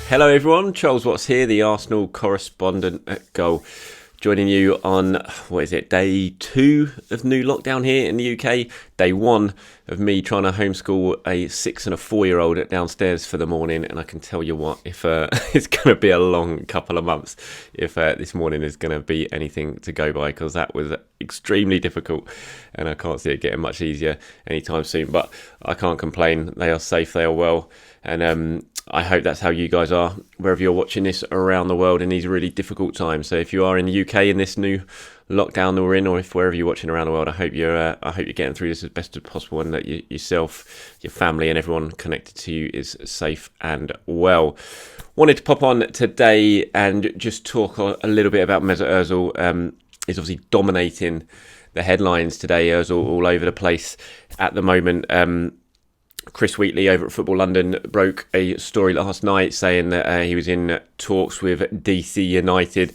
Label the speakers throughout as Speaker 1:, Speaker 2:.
Speaker 1: Hello everyone, Charles Watts here, the Arsenal correspondent at Goal, joining you on, day 2 of new lockdown here in the UK, day 1 of me trying to homeschool a 6 and a 4-year-old downstairs for the morning, and I can tell you what, if it's going to be a long couple of months if this morning is going to be anything to go by, because that was extremely difficult and I can't see it getting much easier anytime soon, but I can't complain. They are safe, they are well, and I hope that's how you guys are, wherever you're watching this around the world in these really difficult times. So if you are in the UK in this new lockdown that we're in, or if wherever you're watching around the world, I hope you're getting through this as best as possible, and that yourself, your family, and everyone connected to you is safe and well. Wanted to pop on today and just talk a little bit about Mesut Ozil. He's obviously dominating the headlines today. Ozil all over the place at the moment. Chris Wheatley over at Football London broke a story last night saying that he was in talks with DC United,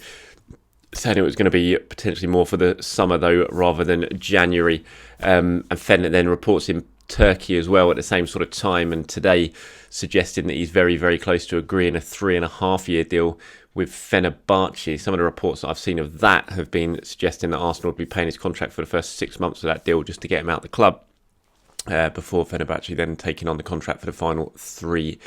Speaker 1: saying it was going to be potentially more for the summer though, rather than January. And Fener then reports in Turkey as well at the same sort of time, and today suggesting that he's very, very close to agreeing a 3.5-year deal with Fenerbahce. Some of the reports that I've seen of that have been suggesting that Arsenal would be paying his contract for the first 6 months of that deal just to get him out of the club. Before Fenerbahce then taking on the contract for the final 3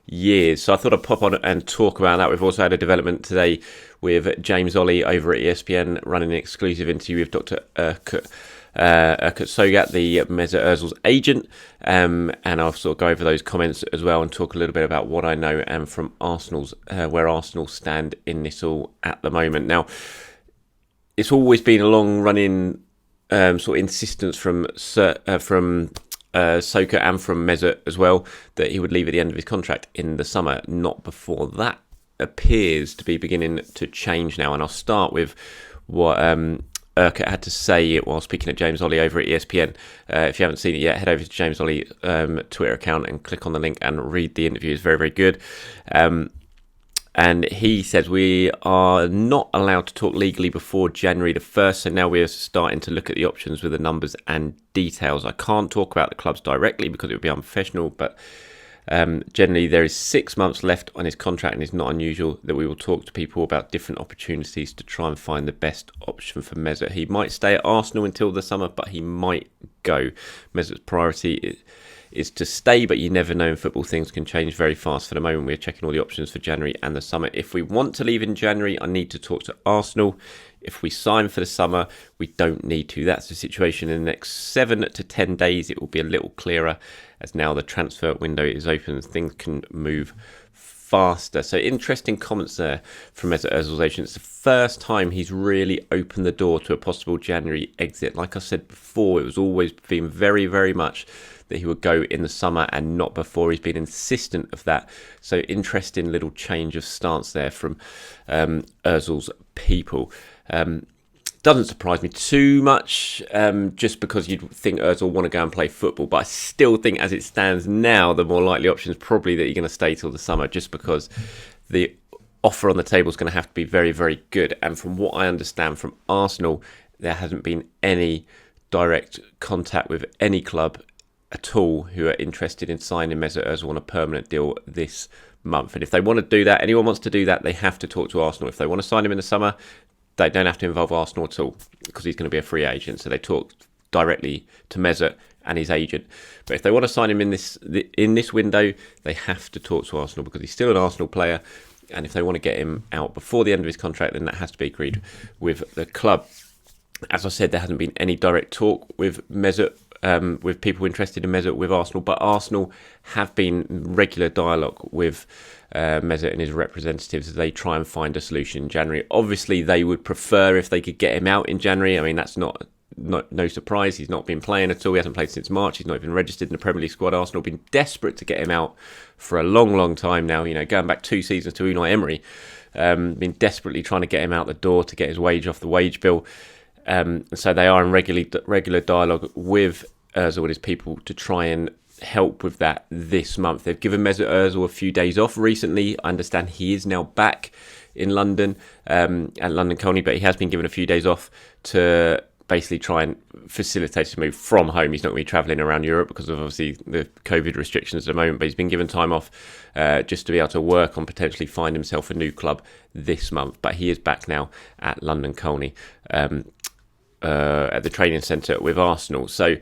Speaker 1: years. So I thought I'd pop on and talk about that. We've also had a development today with James Ollie over at ESPN running an exclusive interview with Dr. Erkut Sogat, the Mesut Ozil's agent, and I'll sort of go over those comments as well and talk a little bit about what I know and from Arsenal's where Arsenal stand in this all at the moment. Now, it's always been a long-running sort of insistence from Soka and from Mesut as well that he would leave at the end of his contract in the summer, not before. That appears to be beginning to change now, and I'll start with what Erkut had to say while speaking to James Ollie over at ESPN. If you haven't seen it yet, head over to James Ollie's Twitter account and click on the link and read the interview. It's very, very good. And he says we are not allowed to talk legally before January the 1st, so now we're starting to look at the options with the numbers and details. I can't talk about the clubs directly because it would be unprofessional, but generally there is 6 months left on his contract, and it's not unusual that we will talk to people about different opportunities to try and find the best option for Mesut. He might stay at Arsenal until the summer, but he might go. Mesut's priority is to stay, but you never know in football. Things can change very fast. For the moment, we're checking all the options for January and the summer. If we want to leave in January, I need to talk to Arsenal. If we sign for the summer, we don't need to. That's the situation. In the next 7 to 10 days, it will be a little clearer, as now the transfer window is open and things can move faster. So interesting comments there from Mesut Ozil's agent. It's the first time he's really opened the door to a possible January exit. Like I said before, it was always been very, very much that he would go in the summer and not before. He's been insistent of that. So interesting little change of stance there from Ozil's people. Doesn't surprise me too much, just because you'd think Ozil want to go and play football. But I still think, as it stands now, the more likely option is probably that you're going to stay till the summer, just because the offer on the table is going to have to be very, very good. And from what I understand from Arsenal, there hasn't been any direct contact with any club at all who are interested in signing Mesut Ozil on a permanent deal this month. And if they want to do that, anyone wants to do that, they have to talk to Arsenal. If they want to sign him in the summer, they don't have to involve Arsenal at all, because he's going to be a free agent. So they talk directly to Mesut and his agent. But if they want to sign him in this window, they have to talk to Arsenal, because he's still an Arsenal player. And if they want to get him out before the end of his contract, then that has to be agreed with the club. As I said, there hasn't been any direct talk with Mesut, with people interested in Mesut with Arsenal, but Arsenal have been in regular dialogue with Mesut and his representatives as they try and find a solution in January. Obviously, they would prefer if they could get him out in January. I mean, that's not no surprise. He's not been playing at all. He hasn't played since March. He's not even registered in the Premier League squad. Arsenal have been desperate to get him out for a long, long time now. You know, going back 2 seasons to Unai Emery, been desperately trying to get him out the door to get his wage off the wage bill. So they are in regular dialogue with Ozil and his people to try and help with that this month. They've given Mesut Ozil a few days off recently. I understand he is now back in London, at London Colney, but he has been given a few days off to basically try and facilitate his move from home. He's not going to be travelling around Europe because of obviously the COVID restrictions at the moment, but he's been given time off just to be able to work on potentially find himself a new club this month. But he is back now at London Colney at the training centre with Arsenal. So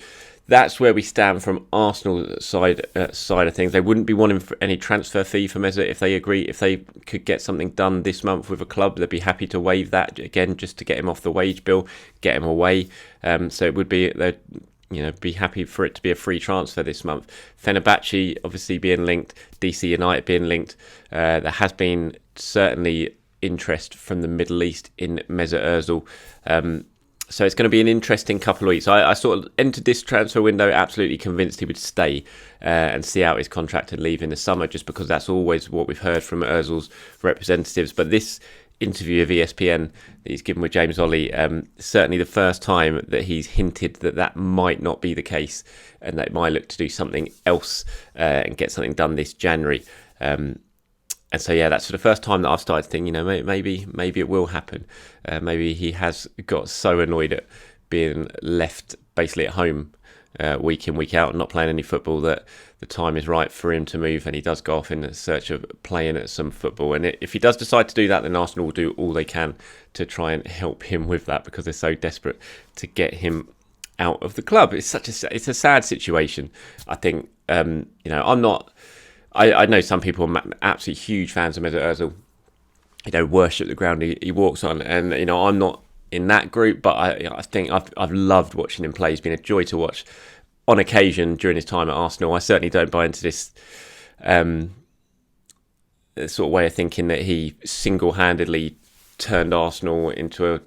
Speaker 1: that's where we stand from Arsenal's side of things. They wouldn't be wanting any transfer fee for Mesut if they could get something done this month with a club. They'd be happy to waive that again just to get him off the wage bill, get him away. So it would be they'd be happy for it to be a free transfer this month. Fenerbahce obviously being linked, DC United being linked. There has been certainly interest from the Middle East in Mesut Ozil. So it's going to be an interesting couple of weeks. I sort of entered this transfer window absolutely convinced he would stay and see out his contract and leave in the summer, just because that's always what we've heard from Ozil's representatives. But this interview of ESPN that he's given with James Ollie, certainly the first time that he's hinted that might not be the case and that it might look to do something else and get something done this January. And so, yeah, that's for the first time that I've started thinking, maybe it will happen. Maybe he has got so annoyed at being left basically at home week in, week out and not playing any football that the time is right for him to move, and he does go off in search of playing at some football. And if he does decide to do that, then Arsenal will do all they can to try and help him with that, because they're so desperate to get him out of the club. It's a sad situation. I think, I'm not... I know some people are absolutely huge fans of Mesut Ozil, worship the ground he walks on, and I'm not in that group, but I think I've loved watching him play. He's been a joy to watch on occasion during his time at Arsenal. I certainly don't buy into this sort of way of thinking that he single-handedly turned Arsenal into a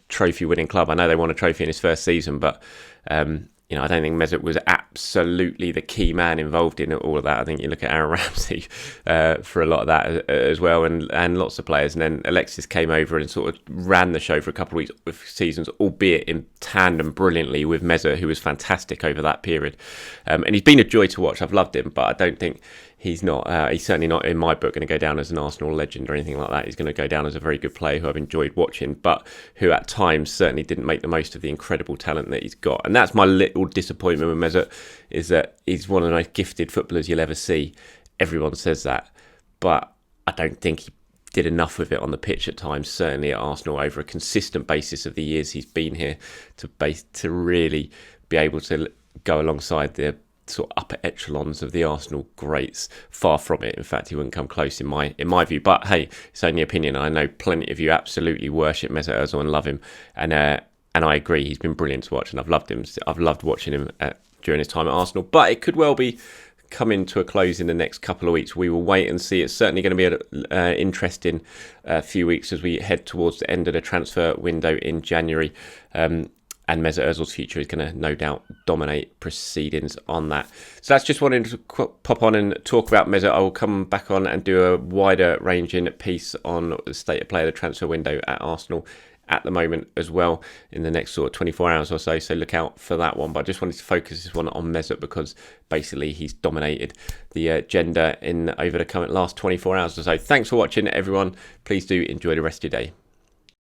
Speaker 1: trophy-winning club. I know they won a trophy in his first season, but I don't think Mesut was absolutely the key man involved in all of that. I think you look at Aaron Ramsey for a lot of that as well, and lots of players. And then Alexis came over and sort of ran the show for a couple of seasons, albeit in tandem brilliantly with Mesut, who was fantastic over that period. And he's been a joy to watch. I've loved him, but I don't think he's certainly not in my book going to go down as an Arsenal legend or anything like that. He's going to go down as a very good player who I've enjoyed watching, but who at times certainly didn't make the most of the incredible talent that he's got. And that's my little disappointment with Mesut, is that he's one of the most gifted footballers you'll ever see. Everyone says that, but I don't think he did enough with it on the pitch at times, certainly at Arsenal over a consistent basis of the years he's been here, to really be able to go alongside the sort of upper echelons of the Arsenal greats. Far from it. In fact, he wouldn't come close in my view. But hey, it's only opinion. I know plenty of you absolutely worship Mesut Ozil and love him, and I agree. He's been brilliant to watch, and I've loved him. I've loved watching him during his time at Arsenal. But it could well be coming to a close in the next couple of weeks. We will wait and see. It's certainly going to be an interesting few weeks as we head towards the end of the transfer window in January. And Mesut Ozil's future is going to no doubt dominate proceedings on that. So that's just wanting to pop on and talk about Mesut. I will come back on and do a wider ranging piece on the state of play of the transfer window at Arsenal at the moment as well in the next sort of 24 hours or so. So look out for that one. But I just wanted to focus this one on Mesut because basically he's dominated the agenda over the last 24 hours or so. Thanks for watching, everyone. Please do enjoy the rest of your day.